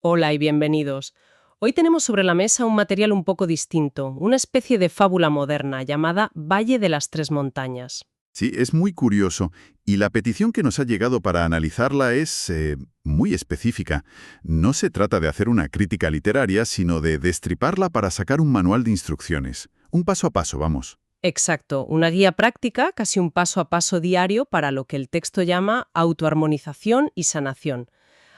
Hola y bienvenidos. Hoy tenemos sobre la mesa un material un poco distinto, una especie de fábula moderna llamada Valle de las Tres Montañas. Sí, es muy curioso, y la petición que nos ha llegado para analizarla es muy específica. No se trata de hacer una crítica literaria, sino de destriparla para sacar un manual de instrucciones. Un paso a paso, vamos. Exacto, una guía práctica, casi un paso a paso diario para lo que el texto llama autoarmonización y sanación.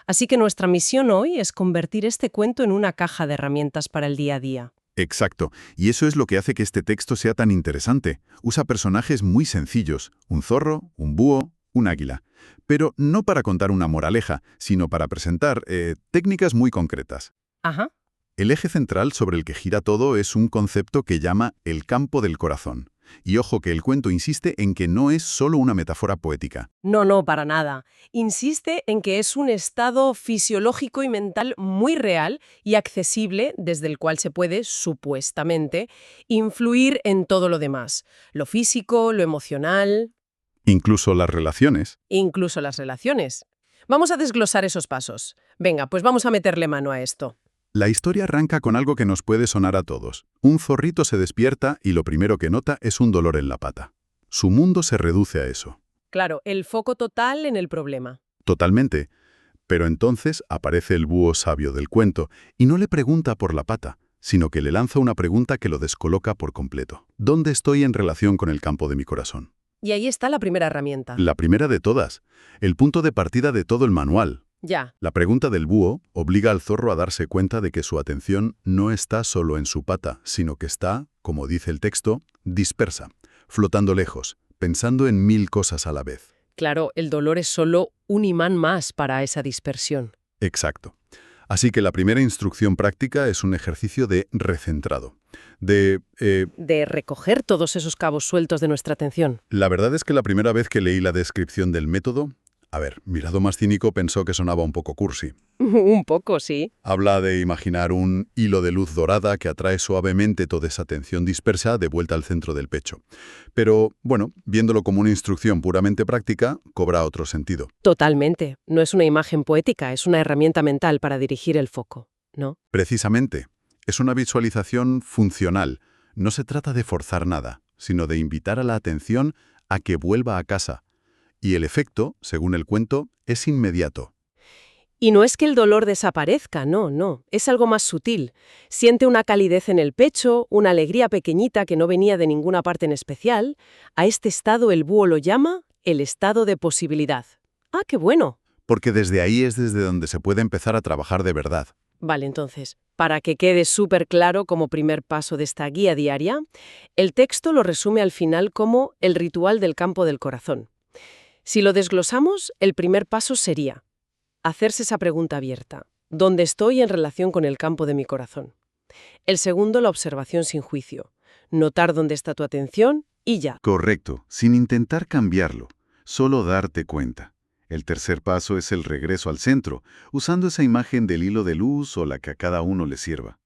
Así que nuestra misión hoy es convertir este cuento en una caja de herramientas para el día a día. Exacto, y eso es lo que hace que este texto sea tan interesante. Usa personajes muy sencillos, un zorro, un búho, un águila. Pero no para contar una moraleja, sino para presentar técnicas muy concretas. Ajá. El eje central sobre el que gira todo es un concepto que llama el campo del corazón. Y ojo que el cuento insiste en que no es solo una metáfora poética. No, no, para nada. Insiste en que es un estado fisiológico y mental muy real y accesible desde el cual se puede, supuestamente, influir en todo lo demás. Lo físico, lo emocional, Incluso las relaciones. incluso las relaciones. Vamos a desglosar esos pasos. Venga, pues vamos a meterle mano a esto. La historia arranca con algo que nos puede sonar a todos. Un zorrito se despierta y lo primero que nota es un dolor en la pata. Su mundo se reduce a eso. Claro, el foco total en el problema. Totalmente. Pero entonces aparece el búho sabio del cuento y no le pregunta por la pata, sino que le lanza una pregunta que lo descoloca por completo. ¿Dónde estoy en relación con el campo de mi corazón? Y ahí está la primera herramienta. La primera de todas, el punto de partida de todo el manual. Ya. La pregunta del búho obliga al zorro a darse cuenta de que su atención no está solo en su pata, sino que está, como dice el texto, dispersa, flotando lejos, pensando en mil cosas a la vez. Claro, el dolor es solo un imán más para esa dispersión. Exacto. Así que la primera instrucción práctica es un ejercicio de recentrado. De recoger todos esos cabos sueltos de nuestra atención. La verdad es que la primera vez que leí la descripción del método, mirado más cínico, pensó que sonaba un poco cursi. Un poco, sí. Habla de imaginar un hilo de luz dorada que atrae suavemente toda esa tensión dispersa de vuelta al centro del pecho. Pero, bueno, viéndolo como una instrucción puramente práctica, cobra otro sentido. Totalmente. No es una imagen poética, es una herramienta mental para dirigir el foco, ¿no? Precisamente, es una visualización funcional. No se trata de forzar nada, sino de invitar a la atención a que vuelva a casa. Y el efecto, según el cuento, es inmediato. Y no es que el dolor desaparezca, no, no. Es algo más sutil. Siente una calidez en el pecho, una alegría pequeñita que no venía de ninguna parte en especial. A este estado el búho lo llama el estado de posibilidad. Ah, qué bueno. Porque desde ahí es desde donde se puede empezar a trabajar de verdad. Vale, entonces, para que quede súper claro como primer paso de esta guía diaria, el texto lo resume al final como el ritual del campo del corazón. Si lo desglosamos, el primer paso sería hacerse esa pregunta abierta. ¿Dónde estoy en relación con el campo de mi corazón? El segundo, la observación sin juicio. Notar dónde está tu atención y ya. Correcto, sin intentar cambiarlo, solo darte cuenta. El tercer paso es el regreso al centro, usando esa imagen del hilo de luz o la que a cada uno le sirva.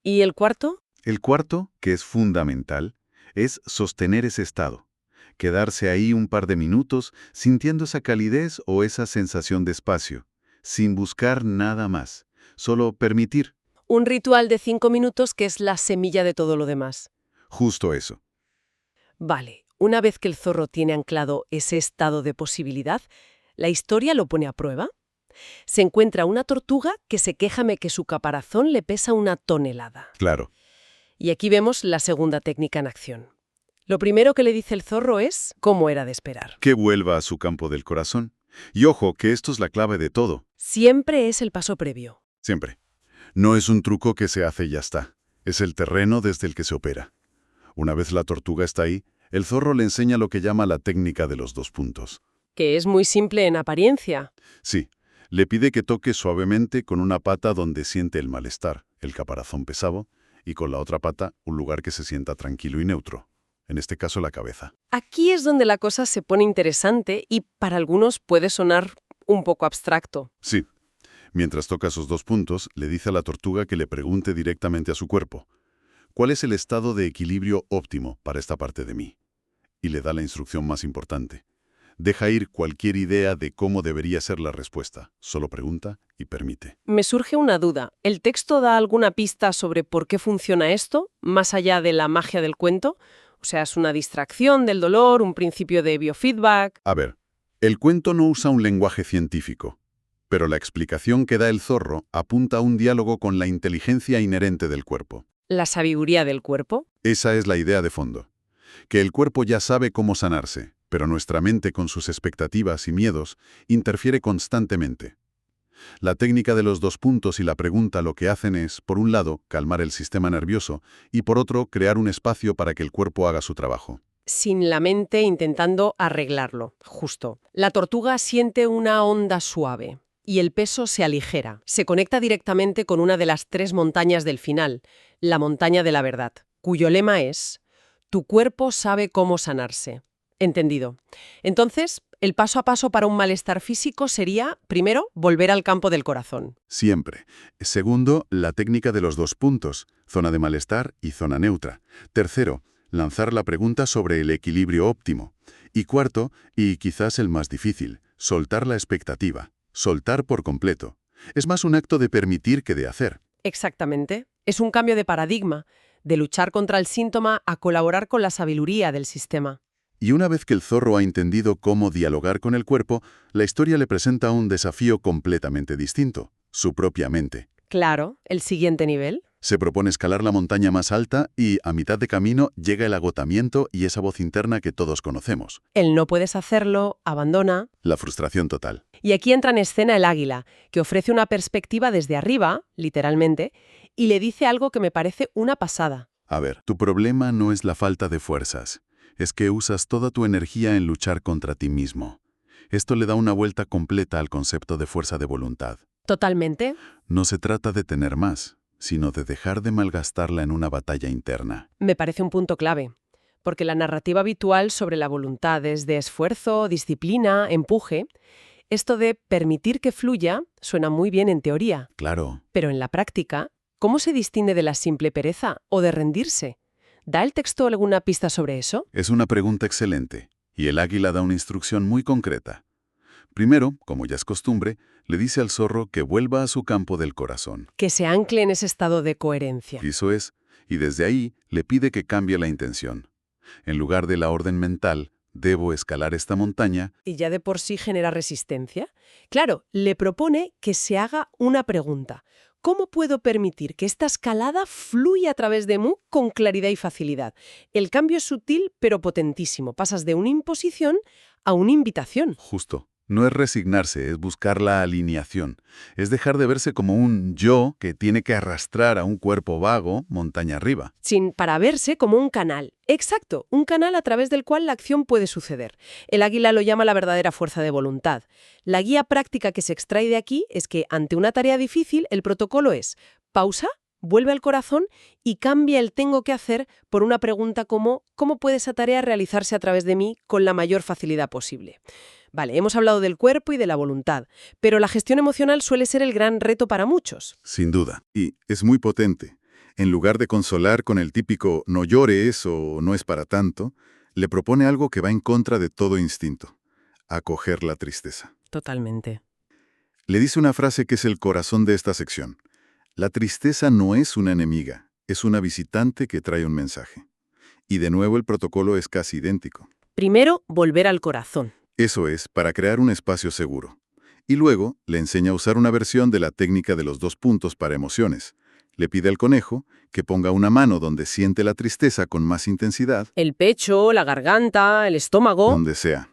¿Y el cuarto? El cuarto, que es fundamental, es sostener ese estado. Quedarse ahí un par de minutos sintiendo esa calidez o esa sensación de espacio, sin buscar nada más, solo permitir. Un ritual de 5 minutos que es la semilla de todo lo demás. Justo eso. Vale, una vez que el zorro tiene anclado ese estado de posibilidad, ¿la historia lo pone a prueba? Se encuentra una tortuga que se queja de que su caparazón le pesa una tonelada. Claro. Y aquí vemos la segunda técnica en acción. Lo primero que le dice el zorro es cómo era de esperar. Que vuelva a su campo del corazón. Y ojo, que esto es la clave de todo. Siempre es el paso previo. Siempre. No es un truco que se hace y ya está. Es el terreno desde el que se opera. Una vez la tortuga está ahí, el zorro le enseña lo que llama la técnica de los 2 puntos. Que es muy simple en apariencia. Sí, le pide que toque suavemente con una pata donde siente el malestar, el caparazón pesado, y con la otra pata un lugar que se sienta tranquilo y neutro. En este caso la cabeza. Aquí es donde la cosa se pone interesante y para algunos puede sonar un poco abstracto. Sí. Mientras toca esos 2 puntos, le dice a la tortuga que le pregunte directamente a su cuerpo, ¿cuál es el estado de equilibrio óptimo para esta parte de mí? Y le da la instrucción más importante. Deja ir cualquier idea de cómo debería ser la respuesta. Solo pregunta y permite. Me surge una duda. ¿El texto da alguna pista sobre por qué funciona esto, más allá de la magia del cuento? O sea, ¿es una distracción del dolor, un principio de biofeedback? A ver, el cuento no usa un lenguaje científico, pero la explicación que da el zorro apunta a un diálogo con la inteligencia inherente del cuerpo. ¿La sabiduría del cuerpo? Esa es la idea de fondo. Que el cuerpo ya sabe cómo sanarse, pero nuestra mente, con sus expectativas y miedos, interfiere constantemente. La técnica de los 2 puntos y la pregunta lo que hacen es, por un lado, calmar el sistema nervioso y, por otro, crear un espacio para que el cuerpo haga su trabajo. Sin la mente intentando arreglarlo, justo. La tortuga siente una onda suave y el peso se aligera. Se conecta directamente con una de las 3 montañas del final, la montaña de la verdad, cuyo lema es: tu cuerpo sabe cómo sanarse. Entendido. Entonces, el paso a paso para un malestar físico sería, primero, volver al campo del corazón. Siempre. Segundo, la técnica de los 2 puntos, zona de malestar y zona neutra. Tercero, lanzar la pregunta sobre el equilibrio óptimo. Y cuarto, y quizás el más difícil, soltar la expectativa. Soltar por completo. Es más un acto de permitir que de hacer. Exactamente. Es un cambio de paradigma, de luchar contra el síntoma a colaborar con la sabiduría del sistema. Y una vez que el zorro ha entendido cómo dialogar con el cuerpo, la historia le presenta un desafío completamente distinto, su propia mente. Claro, el siguiente nivel. Se propone escalar la montaña más alta y, a mitad de camino, llega el agotamiento y esa voz interna que todos conocemos. El no puedes hacerlo, abandona. La frustración total. Y aquí entra en escena el águila, que ofrece una perspectiva desde arriba, literalmente, y le dice algo que me parece una pasada. A ver, tu problema no es la falta de fuerzas. Es que usas toda tu energía en luchar contra ti mismo. Esto le da una vuelta completa al concepto de fuerza de voluntad. Totalmente. No se trata de tener más, sino de dejar de malgastarla en una batalla interna. Me parece un punto clave, porque la narrativa habitual sobre la voluntad es de esfuerzo, disciplina, empuje. Esto de permitir que fluya suena muy bien en teoría, Claro. pero en la práctica, ¿cómo se distingue de la simple pereza o de rendirse? ¿Da el texto alguna pista sobre eso? Es una pregunta excelente, y el águila da una instrucción muy concreta. Primero, como ya es costumbre, le dice al zorro que vuelva a su campo del corazón. Que se ancle en ese estado de coherencia. Eso es, y desde ahí le pide que cambie la intención. En lugar de la orden mental, debo escalar esta montaña, Y ya de por sí genera resistencia. Claro, le propone que se haga una pregunta. ¿Cómo puedo permitir que esta escalada fluya a través de mí con claridad y facilidad? El cambio es sutil pero potentísimo. Pasas de una imposición a una invitación. justo. No es resignarse, es buscar la alineación. Es dejar de verse como un yo que tiene que arrastrar a un cuerpo vago montaña arriba. Para verse como un canal. Exacto, un canal a través del cual la acción puede suceder. El águila lo llama la verdadera fuerza de voluntad. La guía práctica que se extrae de aquí es que, ante una tarea difícil, el protocolo es pausa, vuelve al corazón y cambia el tengo que hacer por una pregunta como ¿cómo puede esa tarea realizarse a través de mí con la mayor facilidad posible? Vale, hemos hablado del cuerpo y de la voluntad, pero la gestión emocional suele ser el gran reto para muchos. Sin duda. Y es muy potente. En lugar de consolar con el típico no llores o no es para tanto, le propone algo que va en contra de todo instinto: acoger la tristeza. Totalmente. Le dice una frase que es el corazón de esta sección. La tristeza no es una enemiga, es una visitante que trae un mensaje. Y de nuevo el protocolo es casi idéntico. Primero, volver al corazón. Eso es, para crear un espacio seguro. Y luego le enseña a usar una versión de la técnica de los 2 puntos para emociones. Le pide al conejo que ponga una mano donde siente la tristeza con más intensidad, El pecho, la garganta, el estómago. donde sea.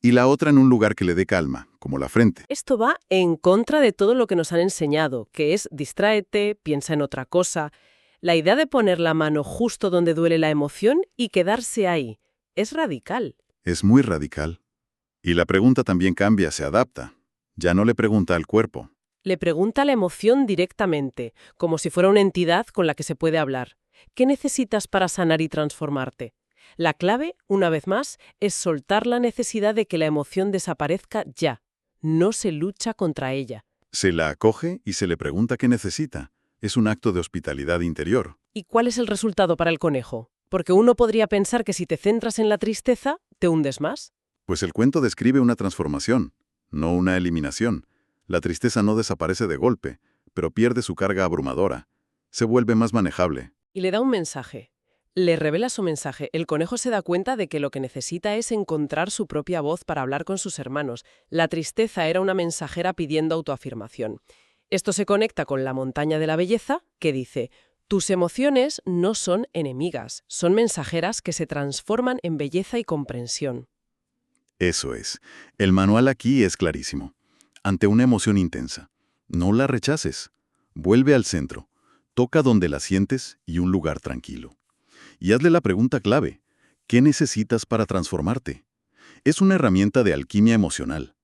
Y la otra en un lugar que le dé calma, como la frente. Esto va en contra de todo lo que nos han enseñado, que es distráete, piensa en otra cosa. La idea de poner la mano justo donde duele la emoción y quedarse ahí es radical. Es muy radical. Y la pregunta también cambia, se adapta. Ya no le pregunta al cuerpo. Le pregunta a la emoción directamente, como si fuera una entidad con la que se puede hablar. ¿Qué necesitas para sanar y transformarte? La clave, una vez más, es soltar la necesidad de que la emoción desaparezca ya. No se lucha contra ella. Se la acoge y se le pregunta qué necesita. Es un acto de hospitalidad interior. ¿Y cuál es el resultado para el conejo? Porque uno podría pensar que si te centras en la tristeza, te hundes más. Pues el cuento describe una transformación, no una eliminación. La tristeza no desaparece de golpe, pero pierde su carga abrumadora. Se vuelve más manejable. Y le da un mensaje. Le revela su mensaje. El conejo se da cuenta de que lo que necesita es encontrar su propia voz para hablar con sus hermanos. La tristeza era una mensajera pidiendo autoafirmación. Esto se conecta con la montaña de la belleza, que dice: tus emociones no son enemigas, son mensajeras que se transforman en belleza y comprensión. Eso es. El manual aquí es clarísimo. Ante una emoción intensa, no la rechaces. Vuelve al centro. Toca donde la sientes y un lugar tranquilo. Y hazle la pregunta clave. ¿Qué necesitas para transformarte? Es una herramienta de alquimia emocional.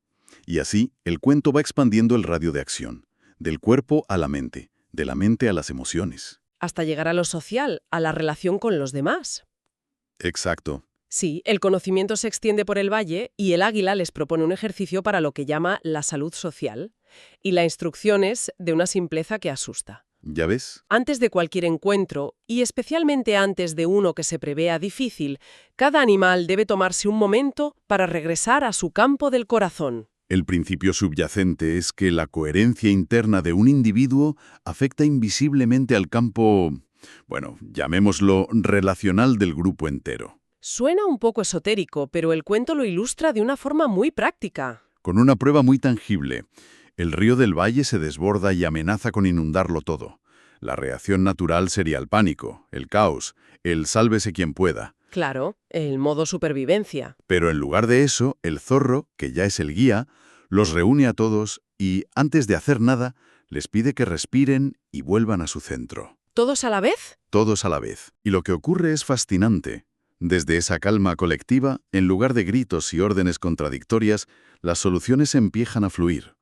Y así, el cuento va expandiendo el radio de acción, del cuerpo a la mente, de la mente a las emociones. Hasta llegar a lo social, a la relación con los demás. Exacto. Sí, el conocimiento se extiende por el valle y el águila les propone un ejercicio para lo que llama la salud social. Y la instrucción es de una simpleza que asusta. ¿Ya ves? Antes de cualquier encuentro, y especialmente antes de uno que se prevea difícil, cada animal debe tomarse un momento para regresar a su campo del corazón. El principio subyacente es que la coherencia interna de un individuo afecta invisiblemente al campo, bueno, llamémoslo relacional del grupo entero. Suena un poco esotérico, pero el cuento lo ilustra de una forma muy práctica. Con una prueba muy tangible. El río del valle se desborda y amenaza con inundarlo todo. La reacción natural sería el pánico, el caos, el sálvese quien pueda. Claro, el modo supervivencia. Pero en lugar de eso, el zorro, que ya es el guía, los reúne a todos y, antes de hacer nada, les pide que respiren y vuelvan a su centro. ¿Todos a la vez? Todos a la vez. Y lo que ocurre es fascinante. Desde esa calma colectiva, en lugar de gritos y órdenes contradictorias, las soluciones empiezan a fluir.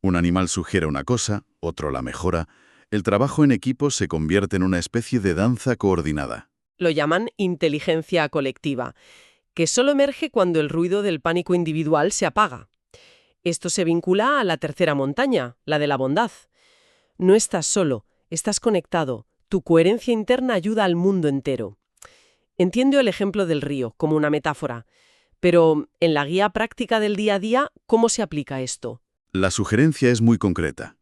Un animal sugiere una cosa, otro la mejora. El trabajo en equipo se convierte en una especie de danza coordinada. Lo llaman inteligencia colectiva, que solo emerge cuando el ruido del pánico individual se apaga. Esto se vincula a la tercera montaña, la de la bondad. No estás solo, estás conectado. Tu coherencia interna ayuda al mundo entero. Entiendo el ejemplo del río como una metáfora, pero en la guía práctica del día a día, ¿cómo se aplica esto? La sugerencia es muy concreta.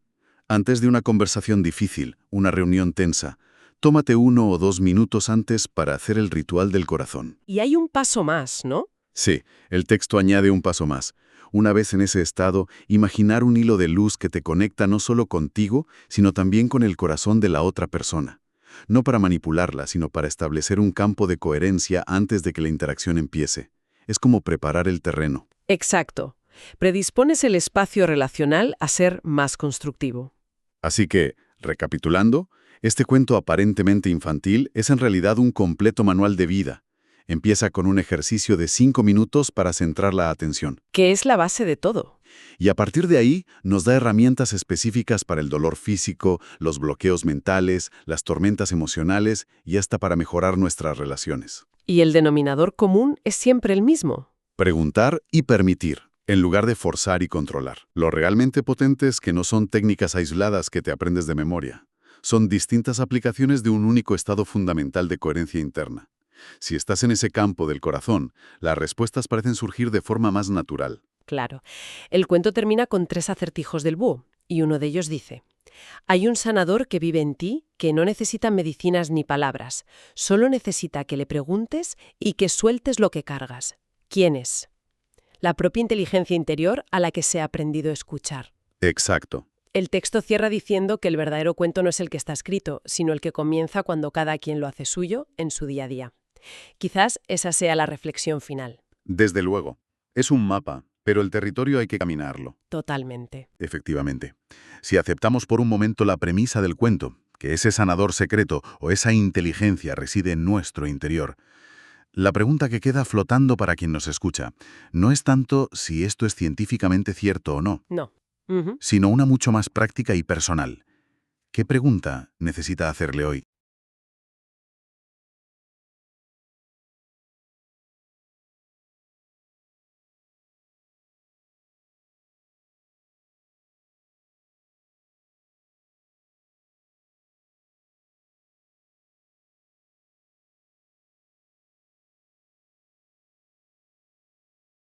Antes de una conversación difícil, una reunión tensa, tómate 1 o 2 minutos antes para hacer el ritual del corazón. Y hay un paso más, ¿no? Sí, el texto añade un paso más. Una vez en ese estado, imaginar un hilo de luz que te conecta no solo contigo, sino también con el corazón de la otra persona. No para manipularla, sino para establecer un campo de coherencia antes de que la interacción empiece. Es como preparar el terreno. Exacto. Predispones el espacio relacional a ser más constructivo. Así que, recapitulando, este cuento aparentemente infantil es en realidad un completo manual de vida. Empieza con un ejercicio de 5 minutos para centrar la atención. Que es la base de todo. Y a partir de ahí nos da herramientas específicas para el dolor físico, los bloqueos mentales, las tormentas emocionales y hasta para mejorar nuestras relaciones. Y el denominador común es siempre el mismo. Preguntar y permitir, en lugar de forzar y controlar. Lo realmente potente es que no son técnicas aisladas que te aprendes de memoria. Son distintas aplicaciones de un único estado fundamental de coherencia interna. Si estás en ese campo del corazón, las respuestas parecen surgir de forma más natural. Claro. El cuento termina con 3 acertijos del búho, y uno de ellos dice: hay un sanador que vive en ti que no necesita medicinas ni palabras, solo necesita que le preguntes y que sueltes lo que cargas. ¿Quién es? La propia inteligencia interior a la que se ha aprendido a escuchar. Exacto. El texto cierra diciendo que el verdadero cuento no es el que está escrito, sino el que comienza cuando cada quien lo hace suyo en su día a día. Quizás esa sea la reflexión final. Desde luego. Es un mapa, pero el territorio hay que caminarlo. Totalmente. Efectivamente. Si aceptamos por un momento la premisa del cuento, que ese sanador secreto o esa inteligencia reside en nuestro interior, la pregunta que queda flotando para quien nos escucha no es tanto si esto es científicamente cierto o no, No. sino una mucho más práctica y personal. ¿Qué pregunta necesita hacerle hoy?